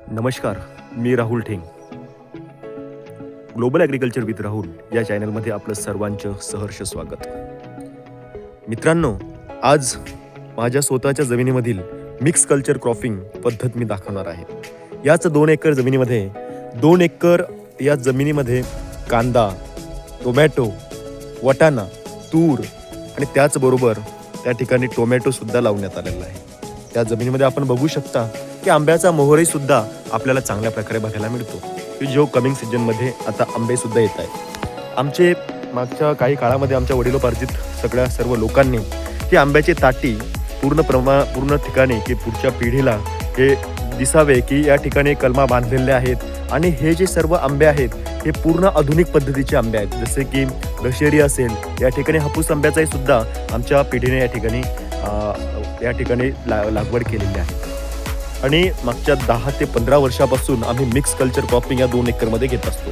नमस्कार, मी Rahul Theng. Global agriculture with Rahul या चॅनलमध्ये आपलं सर्वांचं सहर्ष स्वागत. मित्रांनो, आज माझ्या स्वतःच्या जमिनीमधील मिक्स कल्चर क्रॉपिंग पद्धत मी दाखवणार आहे. याच 2 एकर जमिनीमध्ये 2 एकर या जमिनीमध्ये कांदा, टोमॅटो, वाटाणा, तूर आणि त्याचबरोबर त्या ठिकाणी टोमॅटोसुद्धा लावण्यात आलेला आहे. त्या जमिनीमध्ये आपण बघू शकता की आंब्याचा मोहरहीसुद्धा आपल्याला चांगल्या प्रकारे बघायला मिळतो की जो कमिंग सीजनमध्ये आता आंबेसुद्धा येत आहेत. आमचे मागच्या काही काळामध्ये आमच्या वडिलोपार्जित सर्व लोकांनी ही आंब्याची ताटी पूर्ण ठिकाणी की पुढच्या पिढीला हे दिसावे की या ठिकाणी कलमा बांधलेले आहेत आणि हे जे सर्व आंबे आहेत हे पूर्ण आधुनिक पद्धतीचे आंबे आहेत. जसे की दशेरी असेल, या ठिकाणी हापूस आंब्याचाही सुद्धा आमच्या पिढीने या ठिकाणी लागवड केलेली आहे. आणि मागच्या 10 ते 15 वर्षापासून आम्ही मिक्स कल्चर क्रॉपिंग या 2 एकरमध्ये घेत असतो.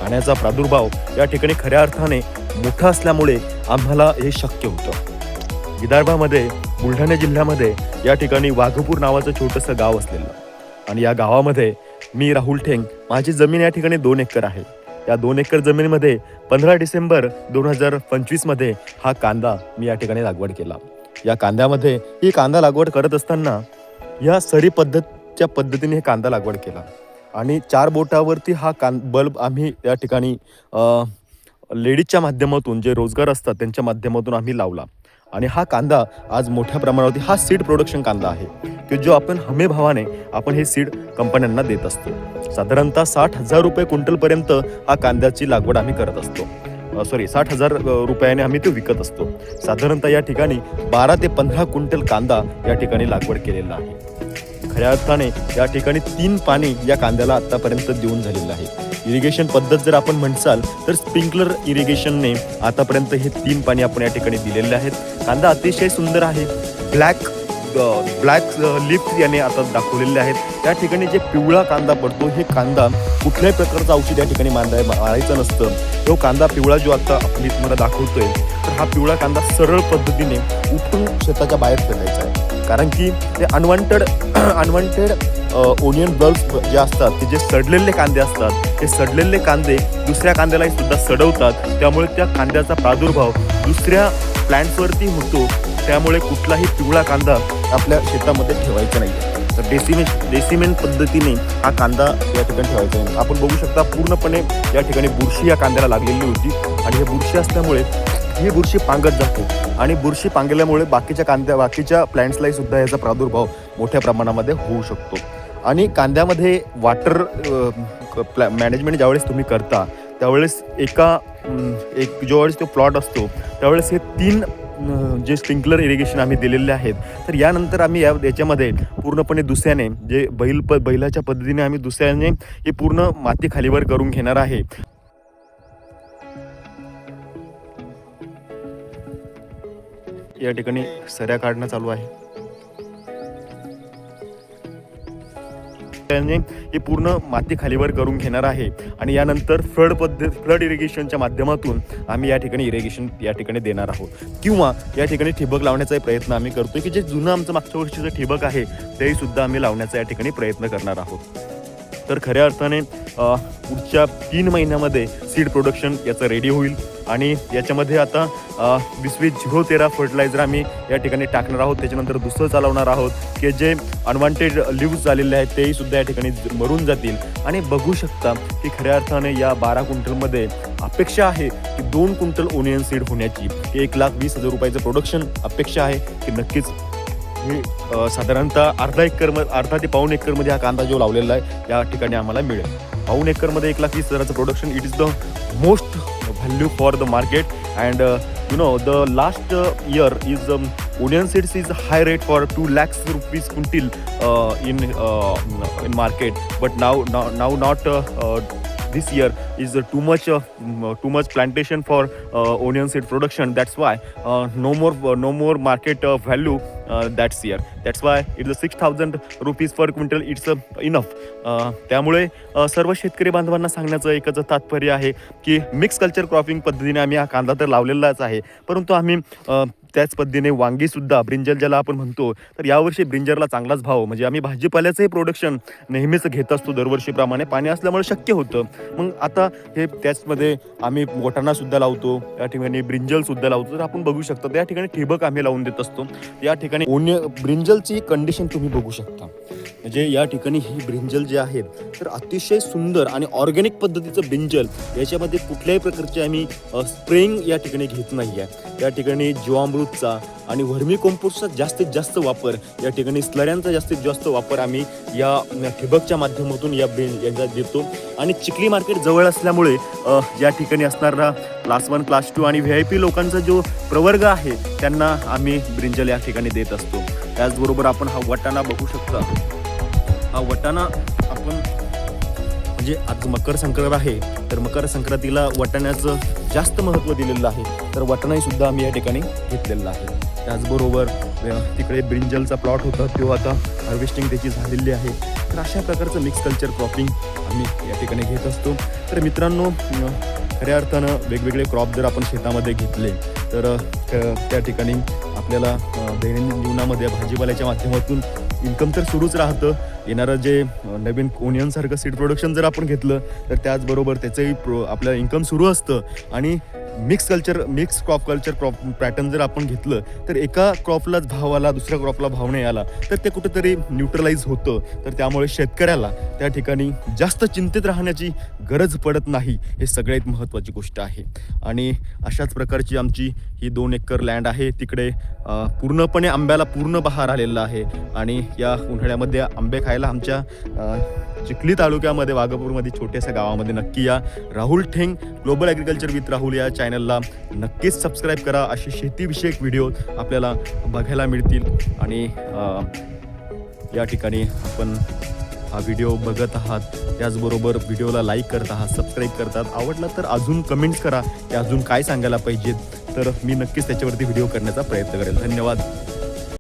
पाण्याचा प्रादुर्भाव या ठिकाणी खऱ्या अर्थाने मोठा असल्यामुळे आम्हाला हे शक्य होतं. विदर्भामध्ये बुलढाणा जिल्ह्यामध्ये या ठिकाणी वाघपूर नावाचं छोटंसं गाव असलेलं आणि या गावामध्ये मी राहुल ठेंग, माझी जमीन या ठिकाणी 2 एकर आहे. या 2 एकर जमिनीमध्ये 15 डिसेंबर 2025 मध्ये हा कांदा मी या ठिकाणी लागवड केला. या कांद्यामध्ये ही कांदा लागवड करत असताना या सरी पद्धतीच्या पद्धतीने हे कांदा लागवड केला आणि 4 बोटावरती हा बल्ब आम्ही या ठिकाणी लेडीजच्या माध्यमातून, जे रोजगार असतात त्यांच्या माध्यमातून आम्ही लावला. आणि हा कांदा आज मोठ्या प्रमाणावरती हा सीड प्रोडक्शन कांदा आहे की जो आपण हमी भावाने आपण हे सीड कंपन्यांना देत असतो. साधारणतः 60,000 रुपये क्विंटलपर्यंत हा कांद्याची लागवड आम्ही करत असतो. 60,000 रुपयाने आम्ही ते विकत असतो. साधारणतः या ठिकाणी 12 ते 15 क्विंटल कांदा या ठिकाणी लागवड केलेला आहे. खऱ्या अर्थाने या ठिकाणी 3 पाणी या कांद्याला आतापर्यंत देऊन झालेलं आहे. इरिगेशन पद्धत जर आपण म्हणसाल तर स्प्रिंकलर इरिगेशनने आतापर्यंत हे 3 पाणी आपण या ठिकाणी दिलेले आहेत. कांदा अतिशय सुंदर आहे. ब्लॅक लिफ्ट याने आता दाखवलेले आहेत. त्या ठिकाणी जे पिवळा कांदा पडतो, हे कांदा कुठल्याही प्रकारचं औषध या ठिकाणी मारायचं नसतं. तो कांदा पिवळा जो आता आपली तुम्हाला दाखवतोय, तर हा पिवळा कांदा सरळ पद्धतीने उठून शेताच्या बाहेर फेकायचा आहे. कारण की ते अनवॉन्टेड ओनियन बल्ब्स जे असतात, ते जे सडलेले कांदे असतात, ते सडलेले कांदे दुसऱ्या कांद्यालाही सुद्धा सडवतात. त्यामुळे त्या कांद्याचा प्रादुर्भाव दुसऱ्या प्लॅन्ट्सवरती होतो. त्यामुळे कुठलाही पिवळा कांदा आपल्या शेतामध्ये ठेवायचा नाही. तर डेसिमेन पद्धतीने हा कांदा या ठिकाणी ठेवायचा नाही. आपण बघू शकता पूर्णपणे या ठिकाणी बुरशी या कांद्याला लागलेली होती आणि हे बुरशी असल्यामुळे ही बुरशी पांगत जाते आणि बुरशी पांगल्यामुळे बाकीच्या प्लॅन्ट्सलाही सुद्धा याचा प्रादुर्भाव मोठ्या प्रमाणामध्ये होऊ शकतो. आणि कांद्यामध्ये वॉटर मॅनेजमेंट ज्यावेळेस तुम्ही करता, त्यावेळेस ज्यावेळेस तो प्लॉट असतो, त्यावेळेस हे 3 जे स्प्रिंकलर इरिगेशन आम्ही दिलेले आहेत. तर यानंतर आम्ही याच्यामध्ये पूर्णपणे दुसऱ्याने जे बैलाच्या पद्धतीने आम्ही दुसऱ्याने ही पूर्ण माती खालीवर करून घेणार आहे. या ठिकाणी सऱ्या काढणं चालू आहे. ही पूर्ण माती खालीवर करून घेणार आहे आणि यानंतर फ्लड इरिगेशनच्या माध्यमातून आम्ही या ठिकाणी इरिगेशन या ठिकाणी देणार आहोत किंवा या ठिकाणी ठिबक लावण्याचा प्रयत्न आम्ही करतोय की जे जुनं आमचं मागच्या वर्षीचं ठिबक आहे तेही सुद्धा आम्ही लावण्याचा या ठिकाणी प्रयत्न करणार आहोत. तर खऱ्या अर्थाने पुढच्या 3 महिन्यामध्ये सीड प्रोडक्शन याचं रेडी होईल आणि याच्यामध्ये आता 20-0-13 फर्टिलायझर आम्ही या ठिकाणी टाकणार आहोत. त्याच्यानंतर दुसरं चालवणार आहोत की जे अनवॉन्टेड लिव्स झालेले आहेत तेही सुद्धा या ठिकाणी मरून जातील. आणि बघू शकता की खऱ्या अर्थाने या 12 क्विंटलमध्ये अपेक्षा आहे की 2 क्विंटल ओनियन सीड होण्याची. 1,20,000 रुपयाचं प्रोडक्शन अपेक्षा आहे की नक्कीच हे साधारणतः अर्धा ते पाऊण एकरमध्ये हा कांदा जो लावलेला आहे या ठिकाणी आम्हाला मिळेल. पाऊण एकरमध्ये 1,20,000चं production, it is the most value for the market. And the last year is onion seeds is high rate for 2 lakhs rupees quintal in market, but now not this year is too much plantation for onion seed production. That's why no more market value that's here. That's why it's a 6,000 rupees per quintal. It's enough. त्यामुळे सर्व शेतकरी बांधवांना सांगण्याचं एकच तात्पर्य आहे की mix culture cropping पद्धतीने आम्ही हा कांदा तर लावलेलाच आहे, परंतु आम्ही त्याच पद्धतीने वांगीसुद्धा, ब्रिंजल ज्याला आपण म्हणतो, तर यावर्षी ब्रिंजलला चांगलाच भाव, म्हणजे आम्ही भाजीपाल्याचंही प्रोडक्शन नेहमीच घेत असतो दरवर्षीप्रमाणे, पाणी असल्यामुळे शक्य होतं. मग आता हे त्याचमध्ये आम्ही वाटाणासुद्धा लावतो, या ठिकाणी ब्रिंजलसुद्धा लावतो. तर आपण बघू शकता त्या ठिकाणी ठिबक आम्ही लावून देत असतो. या ठिकाणी ब्रिंजलची कंडिशन तुम्ही बघू शकता. म्हणजे या ठिकाणी ही ब्रिंजल जे आहे तर अतिशय सुंदर आणि ऑर्गॅनिक पद्धतीचं ब्रिंजल, याच्यामध्ये कुठल्याही प्रकारचे आम्ही स्प्रेइंग या ठिकाणी घेत नाही आहे. या ठिकाणी जीवामृतचा आणि व्हर्मी कंपोस्टचा जास्तीत जास्त वापर, या ठिकाणी स्लऱ्यांचा जास्तीत जास्त वापर आम्ही या ठिबकच्या माध्यमातून यांचा देतो. आणि चिखली मार्केट जवळ असल्यामुळे या ठिकाणी असणारा क्लास 1 क्लास 2 आणि VIP लोकांचा जो प्रवर्ग आहे त्यांना आम्ही ब्रिंजल या ठिकाणी देत असतो. त्याचबरोबर आपण हा वाटाणा बघू शकता. हा वाटाणा आपण म्हणजे आज मकर संक्रांत आहे, तर मकर संक्रांतीला वाटाण्याचं जास्त महत्त्व दिलेलं आहे, तर वाटाणाही सुद्धा आम्ही या ठिकाणी घेतलेला आहे. त्याचबरोबर तिकडे ब्रिंजलचा प्लॉट होता, तो आता हार्वेस्टिंग त्याची झालेली आहे. तर अशा प्रकारचं मिक्स कल्चर क्रॉपिंग आम्ही या ठिकाणी घेत असतो. तर मित्रांनो, खऱ्या अर्थानं वेगवेगळे क्रॉप जर आपण शेतामध्ये घेतले तर त्या ठिकाणी आपल्याला दैनंदिन जीवनामध्ये भाजीपाल्याच्या माध्यमातून इन्कम तर सुरूच राहतं. येणारं जे नवीन ओनियनसारखं सीड प्रोडक्शन जर आपण घेतलं तर त्याचबरोबर त्याचंही आपलं इन्कम सुरू असतं. आणि मिक्स क्रॉप पॅटर्न जर आपण घेतलं तर एका क्रॉपलाच भाव आला, दुसऱ्या क्रॉपला भाव नाही आला तर ते कुठेतरी न्यूट्रलाइज होतं. तर त्यामुळे शेतकऱ्याला त्या ठिकाणी जास्त चिंतित राहण्याची गरज पडत नाही, हे सगळ्यात महत्त्वाची गोष्ट आहे. आणि अशाच प्रकारची आमची ही 2 एकर लँड आहे. तिकडे पूर्णपणे आंब्याला पूर्ण बहार आलेला आहे. आणि या उन्हाळ्यामध्ये आंबे खायला आमच्या चिखली तालुक्यामध्ये वाघापूरमध्ये छोट्याशा गावामध्ये नक्की या. Rahul Theng global agriculture with Rahul या चॅनलला नक्कीच सबस्क्राईब करा. असे शेतीविषयक व्हिडिओ आपल्याला बघायला मिळतील. आणि या ठिकाणी आपण हा व्हिडिओ बघत आहात, त्याचबरोबर व्हिडिओला लाईक करत आहात, सबस्क्राईब करतात. आवडला तर अजून कमेंट्स करा की अजून काय सांगायला पाहिजेत, तर मी नक्कीच त्याच्यावरती व्हिडिओ करण्याचा प्रयत्न करेल. धन्यवाद.